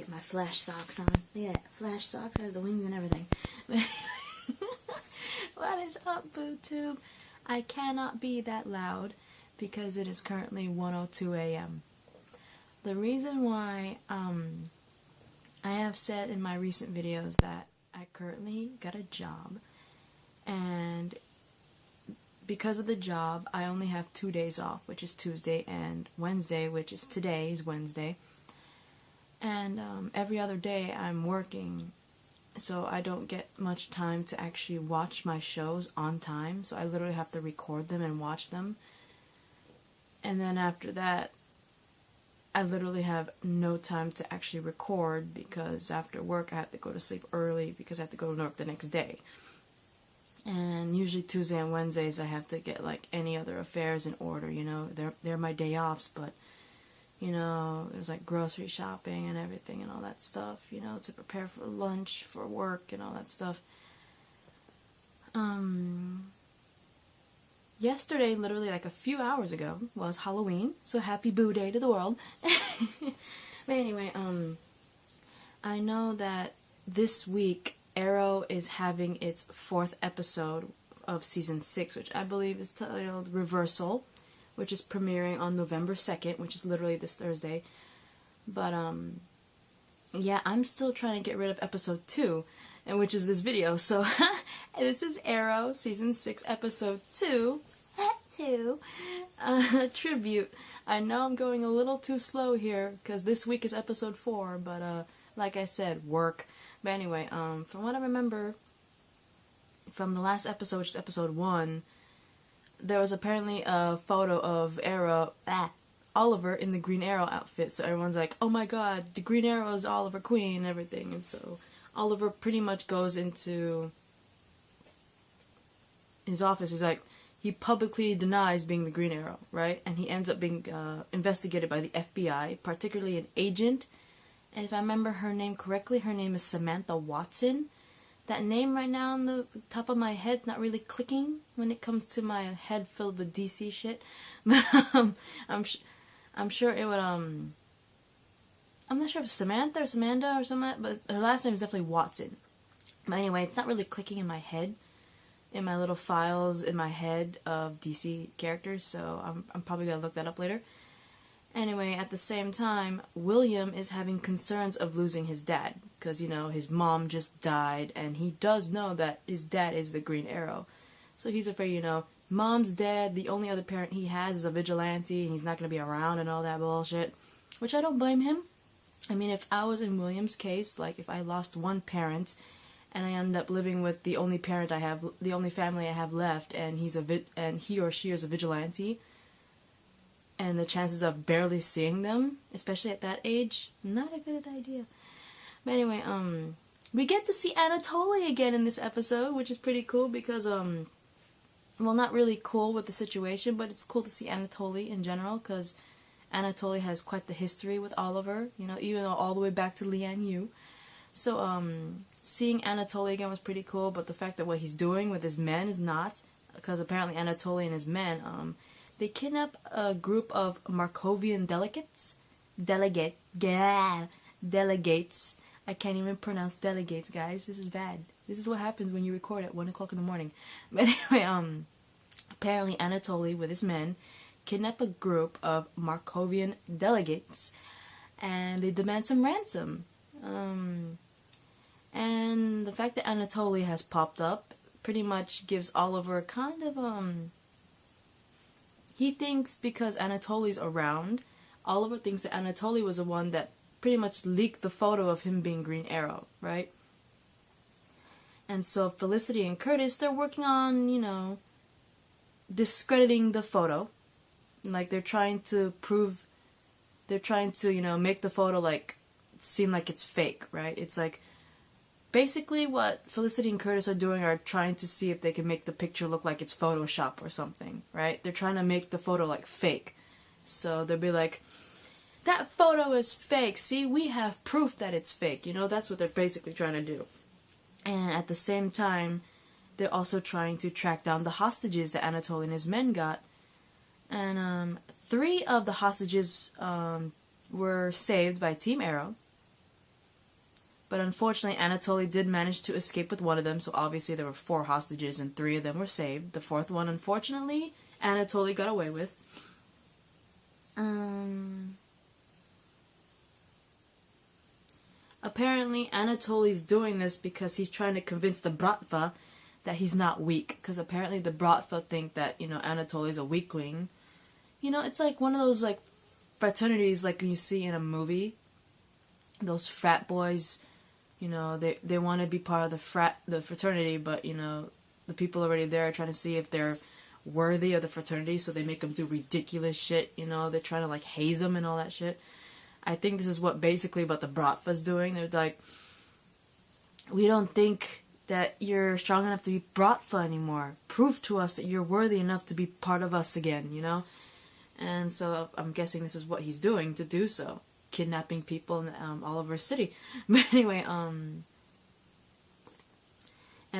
get my flash socks on. Yeah, flash socks has the wings and everything. What is up, BooTube? I cannot be that loud because it is currently 1:02 a.m. The reason why I have said in my recent videos that I currently got a job, and because of the job I only have 2 days off, which is Tuesday and Wednesday, which is today's Wednesday, and every other day I'm working, so I don't get much time to actually watch my shows on time, so I literally have to record them and watch them. And then after that, I literally have no time to actually record because after work I have to go to sleep early because I have to go to work the next day. And usually Tuesday and Wednesdays I have to get like any other affairs in order, you know. They're my day offs, but you know, there's like grocery shopping and everything and all that stuff, you know, to prepare for lunch, for work and all that stuff. Yesterday, literally like a few hours ago, was Halloween, so happy Boo Day to the world. But anyway, I know that this week Arrow is having its 4th episode of season 6, which I believe is titled Reversal, which is premiering on November 2nd, which is literally this Thursday. But yeah, I'm still trying to get rid of episode 2, and which is this video. So this is Arrow season 6 episode 2 tribute. I know I'm going a little too slow here because this week is episode 4, but like I said, work. But anyway, from what I remember from the last episode, which is episode 1, there was apparently a photo of Oliver in the Green Arrow outfit, so everyone's like, oh my god, the Green Arrow is Oliver Queen and everything. And so Oliver pretty much goes into his office. He's like, he publicly denies being the Green Arrow, right? And he ends up being investigated by the FBI, particularly an agent. And if I remember her name correctly, her name is Samantha Watson. That name right now on the top of my head's not really clicking when it comes to my head filled with DC shit. But I'm sure it would, I'm not sure if it's Samantha or Samantha or something, but her last name is definitely Watson. But anyway, it's not really clicking in my head, in my little files in my head of DC characters, so I'm probably going to look that up later. Anyway, at the same time, William is having concerns of losing his dad, because, you know, his mom just died, and he does know that his dad is the Green Arrow. So he's afraid, you know, mom's dead, the only other parent he has is a vigilante, and he's not going to be around and all that bullshit, which I don't blame him. I mean, if I was in William's case, like, if I lost one parent, and I end up living with the only parent I have, the only family I have left, and he or she is a vigilante, and the chances of barely seeing them, especially at that age, not a good idea. But anyway, we get to see Anatoly again in this episode, which is pretty cool because, well, not really cool with the situation, but it's cool to see Anatoly in general, because Anatoly has quite the history with Oliver, you know, even all the way back to Lian Yu. So, seeing Anatoly again was pretty cool, but the fact that what he's doing with his men is not, because apparently Anatoly and his men, they kidnap a group of Markovian delegates. Delegates. I can't even pronounce delegates, guys. This is bad. This is what happens when you record at 1 o'clock in the morning. But anyway, apparently Anatoly with his men kidnap a group of Markovian delegates, and they demand some ransom. And the fact that Anatoly has popped up pretty much gives Oliver kind of, he thinks because Anatoly's around, Oliver thinks that Anatoly was the one that pretty much leaked the photo of him being Green Arrow, right? And so Felicity and Curtis, they're working on, you know, discrediting the photo. Like, they're trying to, you know, make the photo, like, seem like it's fake, right? It's like, basically what Felicity and Curtis are doing are trying to see if they can make the picture look like it's Photoshop or something, right? They're trying to make the photo, like, fake. So they'll be like, that photo is fake, see, we have proof that it's fake, you know, that's what they're basically trying to do. And at the same time, they're also trying to track down the hostages that Anatoly and his men got. And 3 of the hostages were saved by Team Arrow. But unfortunately, Anatoly did manage to escape with one of them, so obviously there were 4 hostages and 3 of them were saved. The 4th one, unfortunately, Anatoly got away with. Apparently, Anatoly's doing this because he's trying to convince the Bratva that he's not weak. Because apparently the Bratva think that, Anatoly's a weakling. It's like one of those, like, fraternities like you see in a movie. Those frat boys, they want to be part of the fraternity, but, the people already there are trying to see if they're worthy of the fraternity, so they make them do ridiculous shit, they're trying to, like, haze them and all that shit. I think this is what basically what the Bratva's doing. They're like, we don't think that you're strong enough to be Bratva anymore. Prove to us that you're worthy enough to be part of us again, And so I'm guessing this is what he's doing to do so. Kidnapping people in Oliver City. But anyway, and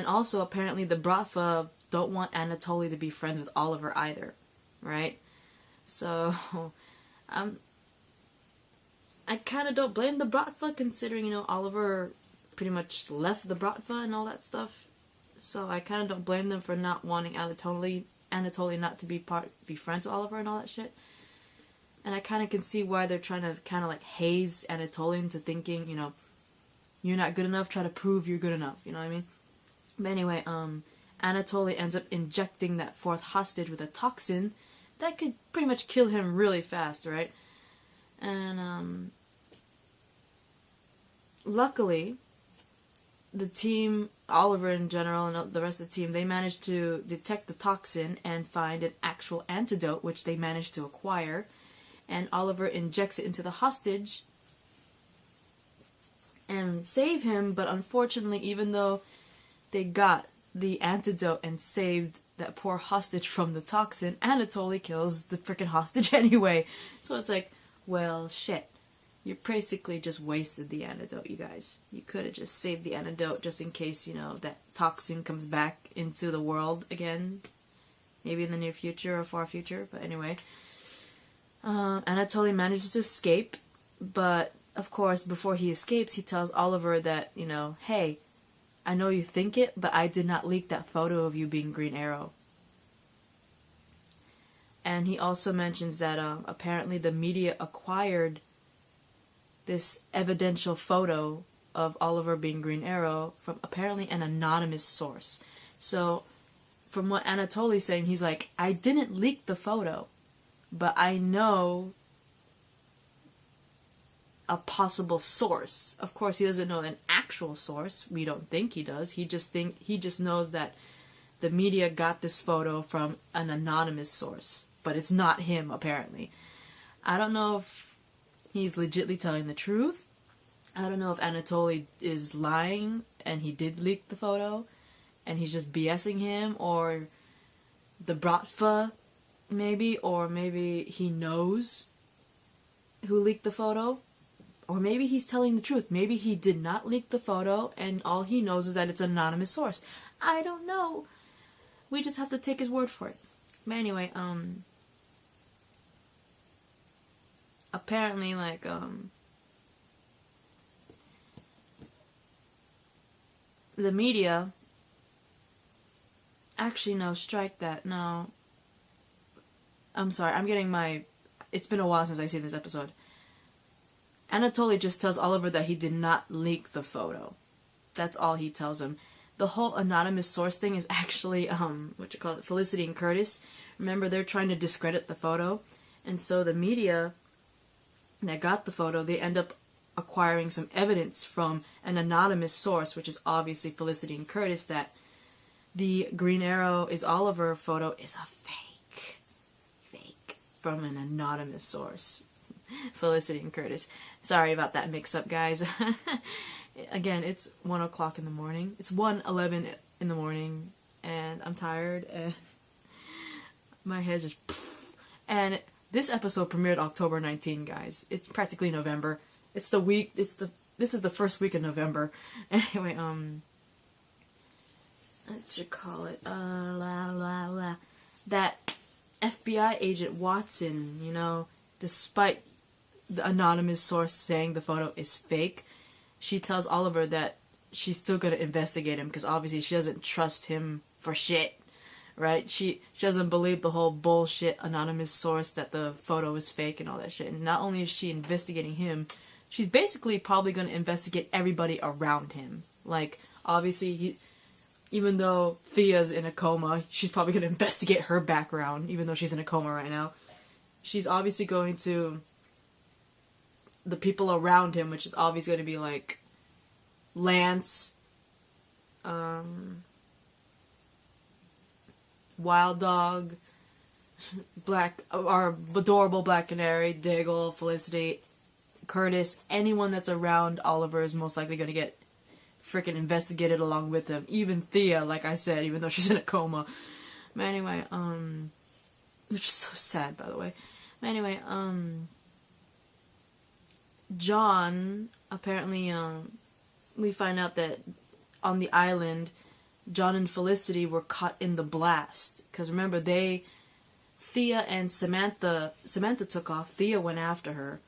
also apparently the Bratva don't want Anatoly to be friends with Oliver either, right? So, I kind of don't blame the Bratva, considering, Oliver pretty much left the Bratva and all that stuff. So I kind of don't blame them for not wanting Anatoly not to be friends with Oliver and all that shit. And I kind of can see why they're trying to kind of like haze Anatoly into thinking, you're not good enough, try to prove you're good enough, you know what I mean? But anyway, Anatoly ends up injecting that 4th hostage with a toxin that could pretty much kill him really fast, right? And, luckily, the team, Oliver in general and the rest of the team, they managed to detect the toxin and find an actual antidote, which they managed to acquire. And Oliver injects it into the hostage and save him, but unfortunately, even though they got the antidote and saved that poor hostage from the toxin, Anatoly kills the freaking hostage anyway. So it's like, well, shit. You basically just wasted the antidote, you guys. You could have just saved the antidote just in case, that toxin comes back into the world again. Maybe in the near future or far future, but anyway. Anatoly manages to escape, but, of course, before he escapes, he tells Oliver that, hey, I know you think it, but I did not leak that photo of you being Green Arrow. And he also mentions that, apparently the media acquired this evidential photo of Oliver being Green Arrow from apparently an anonymous source. So, from what Anatoly's saying, he's like, I didn't leak the photo, but I know a possible source. Of course, he doesn't know an actual source. We don't think he does. He just knows that the media got this photo from an anonymous source, but it's not him, apparently. I don't know if he's legitimately telling the truth. I don't know if Anatoly is lying and he did leak the photo and he's just BSing him, or the Bratva, maybe, or maybe he knows who leaked the photo, or maybe he's telling the truth. Maybe he did not leak the photo and all he knows is that it's an anonymous source. I don't know. We just have to take his word for it. But anyway, apparently, like, the media, actually, no, strike that, no, I'm sorry, it's been a while since I've seen this episode. Anatoly just tells Oliver that he did not leak the photo. That's all he tells him. The whole anonymous source thing is actually, Felicity and Curtis. Remember, they're trying to discredit the photo, and so the media that got the photo, they end up acquiring some evidence from an anonymous source, which is obviously Felicity and Curtis, that the Green Arrow is Oliver photo is a fake from an anonymous source. Felicity and Curtis. Sorry about that mix-up, guys. Again, it's 1 o'clock in the morning. It's 1:11 in the morning, and I'm tired, and my head's just... And this episode premiered October 19, guys. It's practically November. This is the first week of November. Anyway, what you call it? That FBI agent Watson, despite the anonymous source saying the photo is fake, she tells Oliver that she's still gonna investigate him because obviously she doesn't trust him for shit, right? She doesn't believe the whole bullshit anonymous source that the photo is fake and all that shit. And not only is she investigating him, she's basically probably gonna investigate everybody around him. Like, obviously, even though Thea's in a coma, she's probably gonna investigate her background, even though she's in a coma right now. She's obviously going to the people around him, which is obviously going to be like Lance, Wild Dog, our adorable Black Canary, Diggle, Felicity, Curtis. Anyone that's around Oliver is most likely going to get freaking investigated along with him. Even Thea, like I said, even though she's in a coma. But anyway, which is so sad, by the way. But anyway, John, apparently, we find out that on the island, John and Felicity were caught in the blast. Because remember, Thea and Samantha took off. Thea went after her.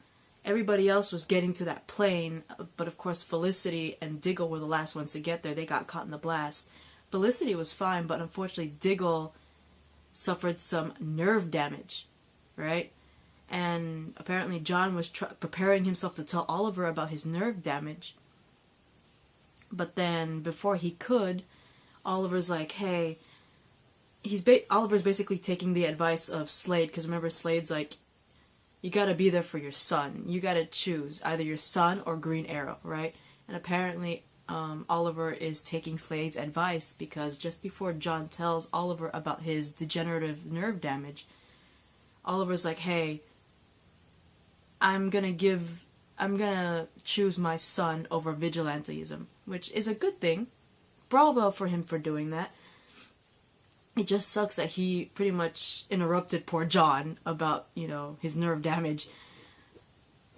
Everybody else was getting to that plane, but of course Felicity and Diggle were the last ones to get there. They got caught in the blast. Felicity was fine, but unfortunately Diggle suffered some nerve damage, right? And apparently John was preparing himself to tell Oliver about his nerve damage. But then, before he could, Oliver's like, hey, Oliver's basically taking the advice of Slade, because remember, Slade's like, you gotta be there for your son. You gotta choose either your son or Green Arrow, right? And apparently, Oliver is taking Slade's advice, because just before John tells Oliver about his degenerative nerve damage, Oliver's like, hey, I'm gonna choose my son over vigilantism, which is a good thing. Bravo for him for doing that. It just sucks that he pretty much interrupted poor John about, his nerve damage.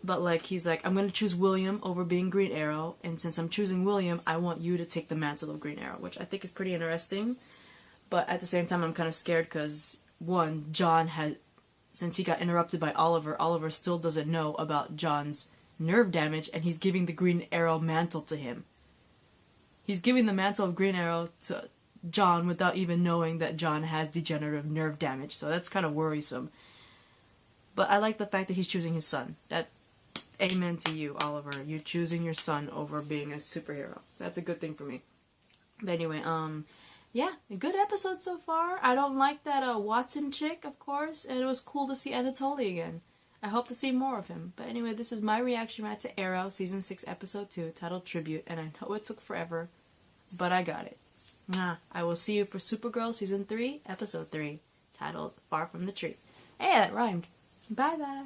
But, he's like, I'm gonna choose William over being Green Arrow, and since I'm choosing William, I want you to take the mantle of Green Arrow, which I think is pretty interesting. But at the same time, I'm kind of scared because, one, since he got interrupted by Oliver still doesn't know about John's nerve damage, and he's giving the Green Arrow mantle to him. He's giving the mantle of Green Arrow to John without even knowing that John has degenerative nerve damage, so that's kind of worrisome. But I like the fact that he's choosing his son. Amen to you, Oliver. You're choosing your son over being a superhero. That's a good thing for me. But anyway, yeah, a good episode so far. I don't like that Watson chick, of course, and it was cool to see Anatoly again. I hope to see more of him. But anyway, this is my reaction to Arrow, Season 6, Episode 2, titled Tribute, and I know it took forever, but I got it. I will see you for Supergirl, Season 3, Episode 3, titled Far From the Tree. Hey, that rhymed. Bye-bye.